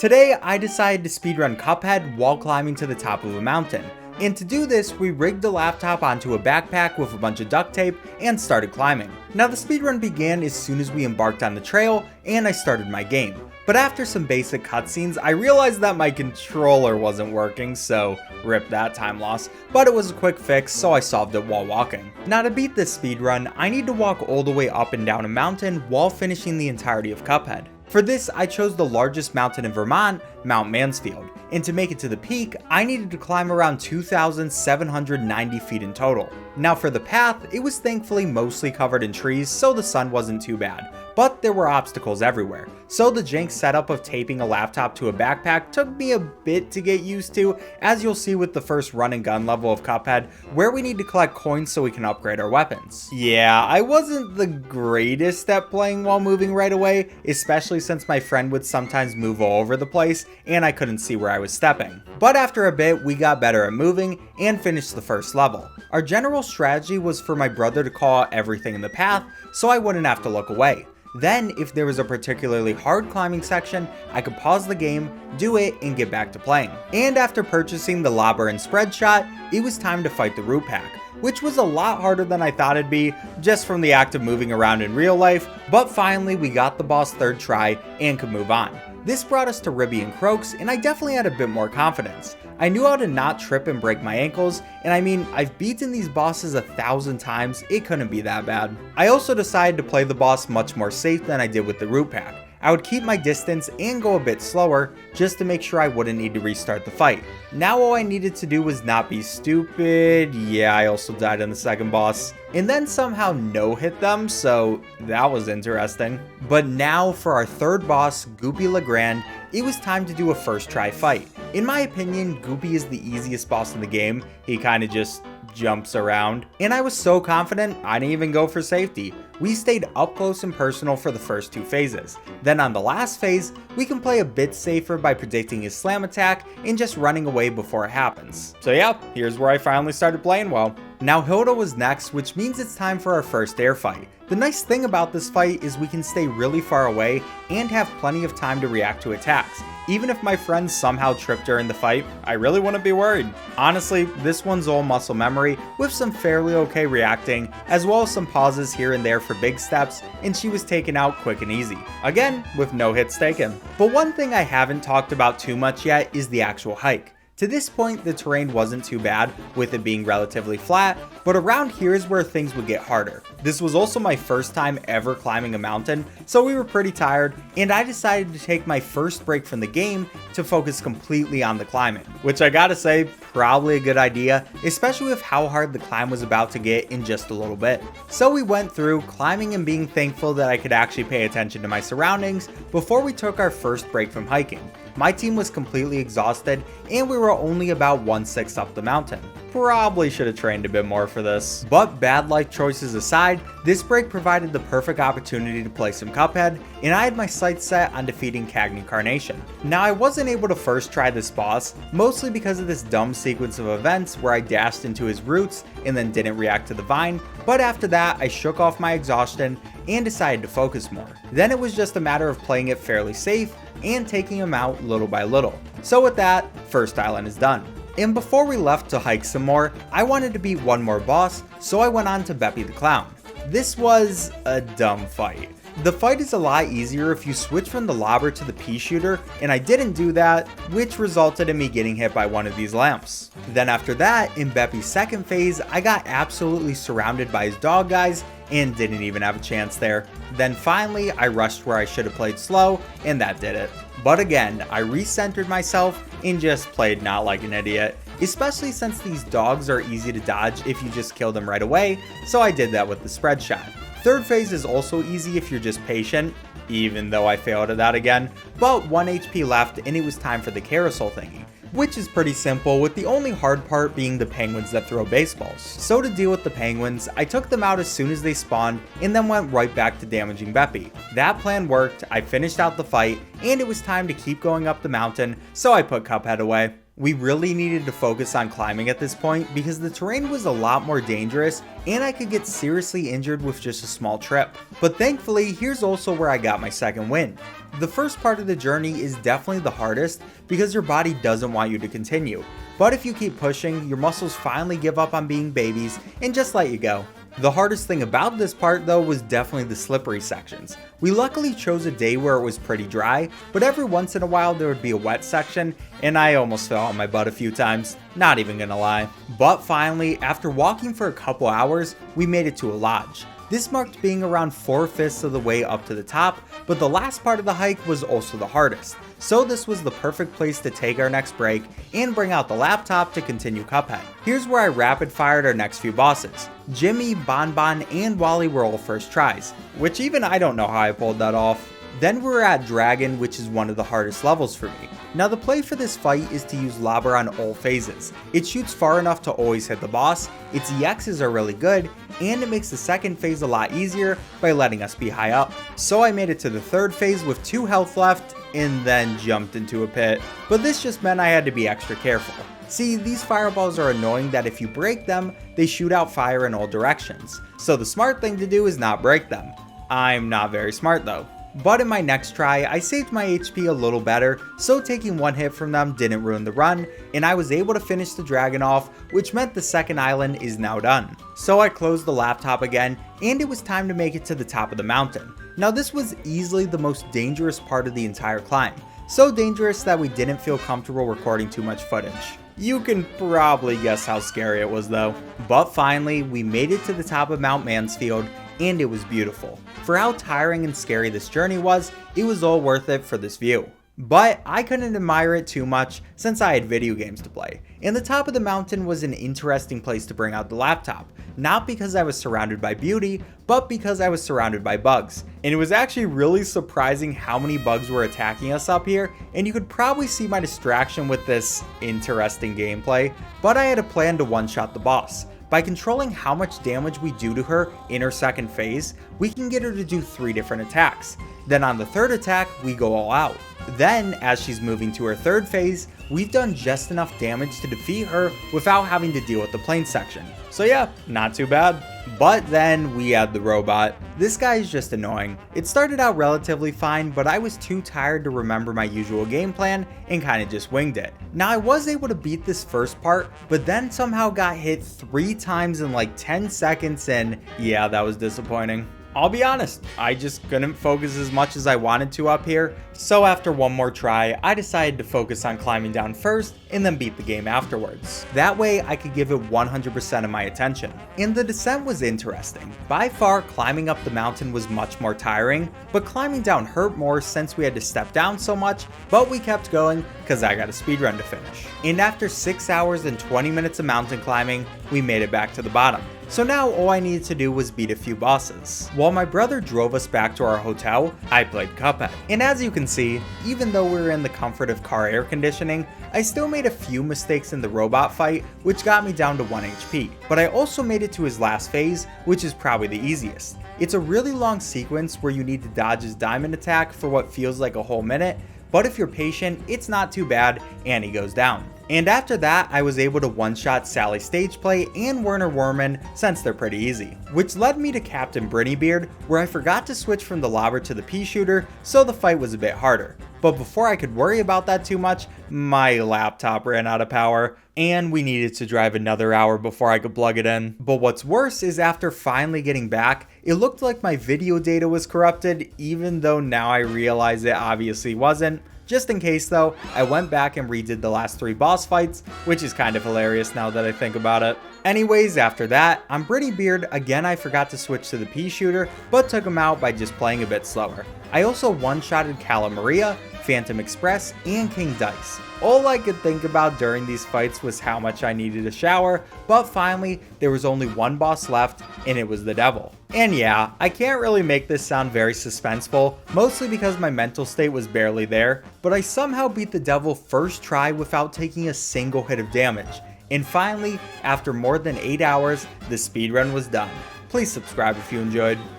Today, I decided to speedrun Cuphead while climbing to the top of a mountain. And to do this, we rigged the laptop onto a backpack with a bunch of duct tape and started climbing. Now the speedrun began as soon as we embarked on the trail and I started my game. But after some basic cutscenes, I realized that my controller wasn't working, so rip that time loss. But it was a quick fix, so I solved it while walking. Now to beat this speedrun, I need to walk all the way up and down a mountain while finishing the entirety of Cuphead. For this, I chose the largest mountain in Vermont, Mount Mansfield, and to make it to the peak, I needed to climb around 2,790 feet in total. Now for the path, it was thankfully mostly covered in trees, so the sun wasn't too bad, but there were obstacles everywhere. So the jank setup of taping a laptop to a backpack took me a bit to get used to, as you'll see with the first run and gun level of Cuphead, where we need to collect coins so we can upgrade our weapons. Yeah, I wasn't the greatest at playing while moving right away, especially since my friend would sometimes move all over the place and I couldn't see where I was stepping. But after a bit, we got better at moving and finished the first level. Our general strategy was for my brother to call out everything in the path so I wouldn't have to look away. Then, if there was a particularly hard climbing section, I could pause the game, do it, and get back to playing. And after purchasing the lobber and spread shot, it was time to fight the root pack, which was a lot harder than I thought it'd be, just from the act of moving around in real life, but finally we got the boss third try and could move on. This brought us to Ribby and Croaks, and I definitely had a bit more confidence. I knew how to not trip and break my ankles, and I mean, I've beaten these bosses 1,000 times, it couldn't be that bad. I also decided to play the boss much more safe than I did with the root pack. I would keep my distance and go a bit slower, just to make sure I wouldn't need to restart the fight. Now all I needed to do was not be stupid. Yeah, I also died in the second boss. And then somehow no-hit them, so that was interesting. But now for our third boss, Goopy Legrand, it was time to do a first try fight. In my opinion, Goopy is the easiest boss in the game. He kinda just jumps around. And I was so confident, I didn't even go for safety. We stayed up close and personal for the first two phases. Then on the last phase, we can play a bit safer by predicting his slam attack and just running away before it happens. So yeah, here's where I finally started playing well. Now Hilda was next, which means it's time for our first air fight. The nice thing about this fight is we can stay really far away and have plenty of time to react to attacks. Even if my friends somehow trip during the fight, I really wouldn't be worried. Honestly, this one's all muscle memory with some fairly okay reacting, as well as some pauses here and there for big steps, and she was taken out quick and easy. Again, with no hits taken. But one thing I haven't talked about too much yet is the actual hike. To this point, the terrain wasn't too bad, with it being relatively flat, but around here is where things would get harder. This was also my first time ever climbing a mountain, so we were pretty tired, and I decided to take my first break from the game to focus completely on the climbing. Which I gotta say, probably a good idea, especially with how hard the climb was about to get in just a little bit. So we went through climbing and being thankful that I could actually pay attention to my surroundings before we took our first break from hiking. My team was completely exhausted, and we were only about 1/6 up the mountain. Probably should have trained a bit more for this. But bad life choices aside, this break provided the perfect opportunity to play some Cuphead, and I had my sights set on defeating Cagney Carnation. Now I wasn't able to first try this boss, mostly because of this dumb sequence of events where I dashed into his roots and then didn't react to the vine, but after that I shook off my exhaustion and decided to focus more. Then it was just a matter of playing it fairly safe and taking him out little by little. So with that, first island is done. And before we left to hike some more, I wanted to beat one more boss, so I went on to Beppy the Clown. This was a dumb fight. The fight is a lot easier if you switch from the lobber to the pea shooter, and I didn't do that, which resulted in me getting hit by one of these lamps. Then after that, in Beppy's second phase, I got absolutely surrounded by his dog guys and didn't even have a chance there. Then finally, I rushed where I should have played slow, and that did it. But again, I recentered myself and just played not like an idiot, especially since these dogs are easy to dodge if you just kill them right away, so I did that with the spread shot. Third phase is also easy if you're just patient, even though I failed at that again, but 1 HP left and it was time for the carousel thingy, which is pretty simple, with the only hard part being the penguins that throw baseballs. So to deal with the penguins, I took them out as soon as they spawned and then went right back to damaging Beppy. That plan worked, I finished out the fight, and it was time to keep going up the mountain, so I put Cuphead away. We really needed to focus on climbing at this point because the terrain was a lot more dangerous and I could get seriously injured with just a small trip. But thankfully, here's also where I got my second win. The first part of the journey is definitely the hardest because your body doesn't want you to continue, but if you keep pushing, your muscles finally give up on being babies and just let you go. The hardest thing about this part though was definitely the slippery sections. We luckily chose a day where it was pretty dry, but every once in a while there would be a wet section and I almost fell on my butt a few times, not even gonna lie. But finally, after walking for a couple hours, we made it to a lodge. This marked being around 4/5 of the way up to the top, but the last part of the hike was also the hardest. So this was the perfect place to take our next break and bring out the laptop to continue Cuphead. Here's where I rapid fired our next few bosses. Jimmy, Bonbon, and Wally were all first tries, which even I don't know how I pulled that off. Then we were at Dragon, which is one of the hardest levels for me. Now the play for this fight is to use Lobber on all phases. It shoots far enough to always hit the boss, its EXs are really good, and it makes the second phase a lot easier by letting us be high up. So I made it to the third phase with 2 health left, and then jumped into a pit. But this just meant I had to be extra careful. See, these fireballs are annoying that if you break them, they shoot out fire in all directions. So the smart thing to do is not break them. I'm not very smart though. But in my next try, I saved my HP a little better, so taking 1 hit from them didn't ruin the run, and I was able to finish the dragon off, which meant the second island is now done. So I closed the laptop again, and it was time to make it to the top of the mountain. Now this was easily the most dangerous part of the entire climb, so dangerous that we didn't feel comfortable recording too much footage. You can probably guess how scary it was though. But finally, we made it to the top of Mount Mansfield, and it was beautiful. For how tiring and scary this journey was, it was all worth it for this view. But I couldn't admire it too much since I had video games to play, and the top of the mountain was an interesting place to bring out the laptop, not because I was surrounded by beauty, but because I was surrounded by bugs. And it was actually really surprising how many bugs were attacking us up here, and you could probably see my distraction with this interesting gameplay, but I had a plan to one-shot the boss. By controlling how much damage we do to her in her second phase, we can get her to do 3 different attacks. Then on the third attack, we go all out. Then, as she's moving to her third phase, we've done just enough damage to defeat her without having to deal with the plane section. So yeah, not too bad. But then we had the robot. This guy is just annoying. It started out relatively fine, but I was too tired to remember my usual game plan and kinda just winged it. Now I was able to beat this first part, but then somehow got hit 3 times in like 10 seconds and yeah, that was disappointing. I'll be honest, I just couldn't focus as much as I wanted to up here, so after one more try, I decided to focus on climbing down first and then beat the game afterwards. That way I could give it 100% of my attention. And the descent was interesting. By far, climbing up the mountain was much more tiring, but climbing down hurt more since we had to step down so much, but we kept going because I got a speedrun to finish. And after 6 hours and 20 minutes of mountain climbing, we made it back to the bottom. So now all I needed to do was beat a few bosses. While my brother drove us back to our hotel, I played Cuphead. And as you can see, even though we were in the comfort of car air conditioning, I still made a few mistakes in the robot fight, which got me down to 1 HP. But I also made it to his last phase, which is probably the easiest. It's a really long sequence where you need to dodge his diamond attack for what feels like a whole minute, but if you're patient, it's not too bad and he goes down. And after that, I was able to one-shot Sally Stageplay and Werner Werman since they're pretty easy. Which led me to Captain Brinnybeard, where I forgot to switch from the lobber to the pea shooter, so the fight was a bit harder. But before I could worry about that too much, my laptop ran out of power, and we needed to drive another hour before I could plug it in. But what's worse is after finally getting back, it looked like my video data was corrupted, even though now I realize it obviously wasn't. Just in case though, I went back and redid the last 3 boss fights, which is kind of hilarious now that I think about it. Anyways, after that, on Brinnybeard, again I forgot to switch to the pea shooter, but took him out by just playing a bit slower. I also one-shotted Cala Maria, Phantom Express, and King Dice. All I could think about during these fights was how much I needed a shower, but finally, there was only one boss left, and it was the devil. And yeah, I can't really make this sound very suspenseful, mostly because my mental state was barely there, but I somehow beat the devil first try without taking a single hit of damage. And finally, after more than 8 hours, the speedrun was done. Please subscribe if you enjoyed.